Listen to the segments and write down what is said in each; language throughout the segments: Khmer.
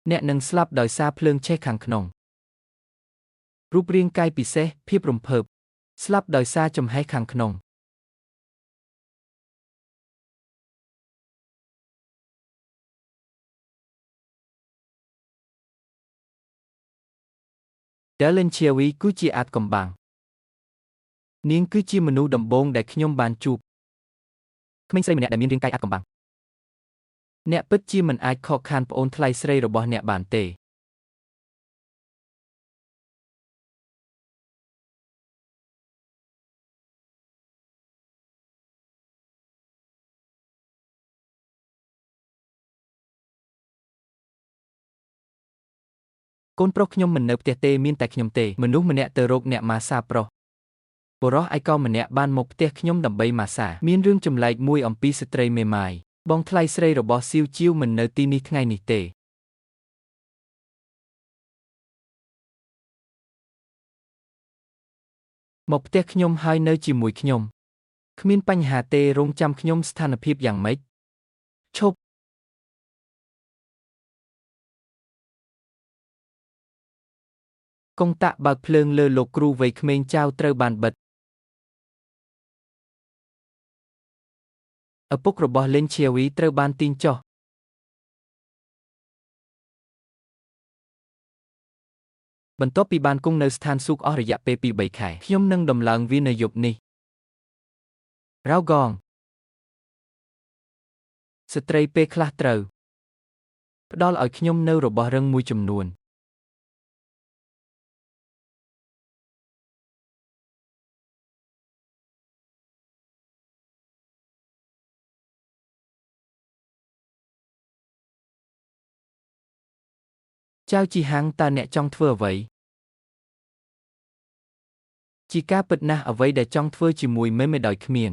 អ្នកនឹងស្លាប់ដោយសារភ្លើងឆេះខាងក្នុងរូបរាងកាយពិសេសភាពរំភើបស្លាប់ដោយសារចំហេះខាងក្នុងDellen Chewy គឺជាអាថ៌កំបាំងនាងគឺជាមនុស្សដំបូងដែលខ្ញុំបានជួបក្មេងស្រីម្នាក់ដែលមានរាងកាយអាថ៌កំបាំងអ្នកពិតជាមិនអាចខកខានប្អូនថ្លៃស្រីរបស់អ្នកបានទេកូនប្រុសខ្ញុំមិននៅផ្ទះទេមានតែខ្ញុំទេមនុស្សម្នាក់ទៅរកអ្នកម៉ាសាប្រុសបុរសឯកោម្នាក់បានមកផ្ទះខ្ញុំដើម្បីម៉ាសាមានរឿងចម្លែកមួយអំពីស្ត្រីមេម៉ាយបងថ្លៃស្រីរបស់ស៊ីវជាវមិននៅទីនេះថ្ងៃនេះទេមកផ្ទះខ្ញុំហើយនៅជាមួយខ្ញុំគ្មានបញ្ហាទេរងចាំខ្ញុំស្ថានភាពយ៉ាងម៉េចឈប់កុងតាក់បើកភ្លើងលើលោកគ្រូវ័យក្មេងចៅត្រូវបានបិទឪពុករបស់លេនឈៀវីត្រូវបានទាញចុះបន្ទាប់ពីបានគង់នៅស្ថានសួគ៌អស់រយៈពេល2-3ខែខ្ញុំនឹងដំឡើងវានៅយប់នេះរ៉ៅកងស្ត្រីពេលខ្លះត្រូវផ្ដល់ឲ្យខ្ញុំនៅរបស់រឹងមួយចំនួនចៅជីហាំងតើអ្នកចង់ធ្វើអ្វីជាការពិតណាស់អ្វីដែលចង់ធ្វើជាមួយមេមេដោយគ្មាន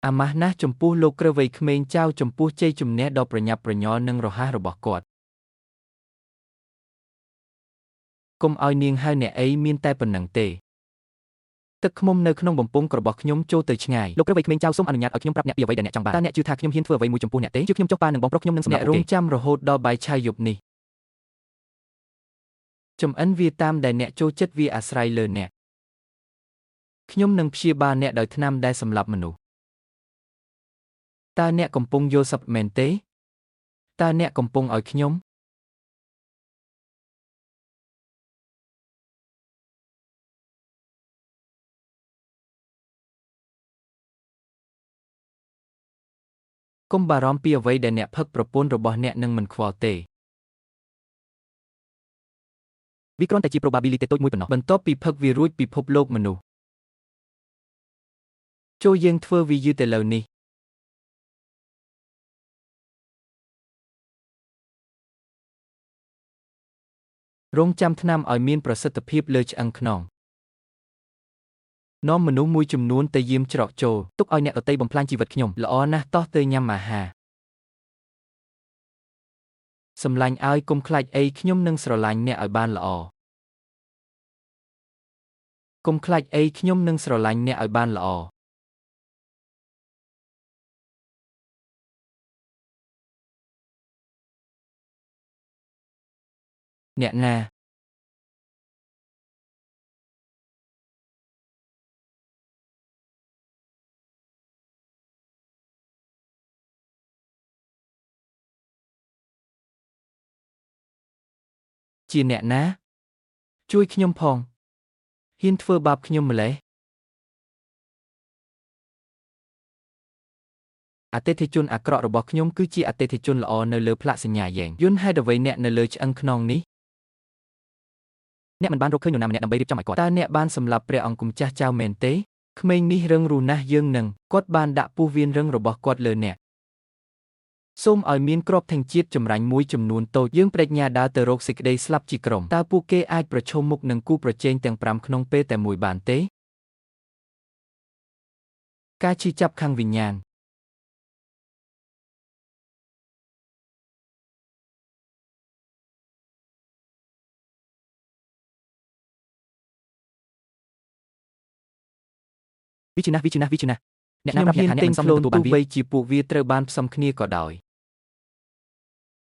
អាម៉ាស់ណាស់ចំពោះលោកគ្រូវ័យក្មេងចៅចំពោះជ័យជំនះដ៏ប្រញាប់ប្រញាល់និងរហ័សរបស់គាត់កុំឲ្យនាងហៅអ្នកអីមានតែប៉ុណ្ណឹងទេទឹកឃ្មុំនៅក្នុងបំពង់របស់ខ្ញុំចូលទៅឆ្ងាយលោកគ្រូវ័យក្មេងចៅសូមអនុញ្ញាតឲ្យខ្ញុំប្រាប់អ្នកពីអ្វីដែលអ្នកចង់បានតើអ្នកជឿថាខ្ញុំហ៊ានធ្វើអ្វីមួយចំពោះអ្នកទេជឿខ្ញុំចុះប៉ានឹងបងប្រុសខ្ញុំនឹងសម្រាប់អ្នករងចាំរហូតដល់បាយឆាយយប់នេះចំអិនវាតាមដែលអ្នកចូលចិត្តវាអាស្រ័យលើអ្នកខ្ញុំនឹងព្យាបាលអ្នកដោយថ្នាំដែលសម្លាប់មនុស្សតើអ្នកកំពុងយល់សប្តិមែនទេតើអ្នកកំពុងឲ្យខ្ញុំកុំបារម្ភពីអ្វីដែលអ្នកផឹកប្រពន្ធរបស់អ្នកនឹងមិនខ្វល់ទេវាគ្រាន់តែជា probability តូចមួយប៉ុណ្ណោះបន្ទាប់ពីផឹកវារួចពិភពលោកមនុស្សចូលយើងធ្វើវាយឺតឥឡូវនេះរងចាំថ្នាំឲ្យមានប្រសិទ្ធភាពលើឆ្អឹងខ្នងនាំមនុស្សមួយចំនួនទៅយាមច្រកចូលទុកឲ្យអ្នកដទៃបំផ្លាញជីវិតខ្ញុំល្អណាស់តោះទៅញ៉ាំអាហារសម្លាញ់ឲ្យកុំខ្លាចអីខ្ញុំនឹងស្រឡាញ់អ្នកឲ្យបានល្អកុំខ្លាចអីខ្ញុំនឹងស្រឡាញ់អ្នកឲ្យបានល្អអ្នកណាជាអ្នកណាជួយខ្ញុំផងហ៊ានធ្វើបាបខ្ញុំម្លេះអតិថិជនអាក្រក់របស់ខ្ញុំគឺជាអតិថិជនល្អនៅលើផ្លាកសញ្ញាយ៉ែងយន្តហេតុអ្វីអ្នកនៅលើឆ្អឹងខ្នងនេះអ្នកមិនបានរកឃើញនរណាម្នាក់ដើម្បីរៀបចំឲ្យគាត់តើអ្នកបានសម្លាប់ព្រះអង្គគុំចាស់ចៅមែនទេក្មេងនេះរឹងរូសណាស់យើងនឹងគាត់បានដាក់ពោះវៀនរឹងរបស់គាត់លើអ្នកសូមឲ្យមានគ្រាប់ធញ្ញជាតិចម្រាញ់មួយចំនួនតូចយើងបដិញ្ញាដើរទៅរកសេចក្តីស្លាប់ជាក្រុមតើពួកគេអាចប្រឈមមុខនឹងគូប្រជែងទាំង5ក្នុងពេលតែមួយបានទេការឈឺចាប់ខាងវិញ្ញាណវិជាណាអ្នកណាប្រាប់អ្នកថាអ្នកមិនសមនឹងទទួលបានវាទោះបីជាពួកវាត្រូវបានផ្សំគ្នាក៏ដោយ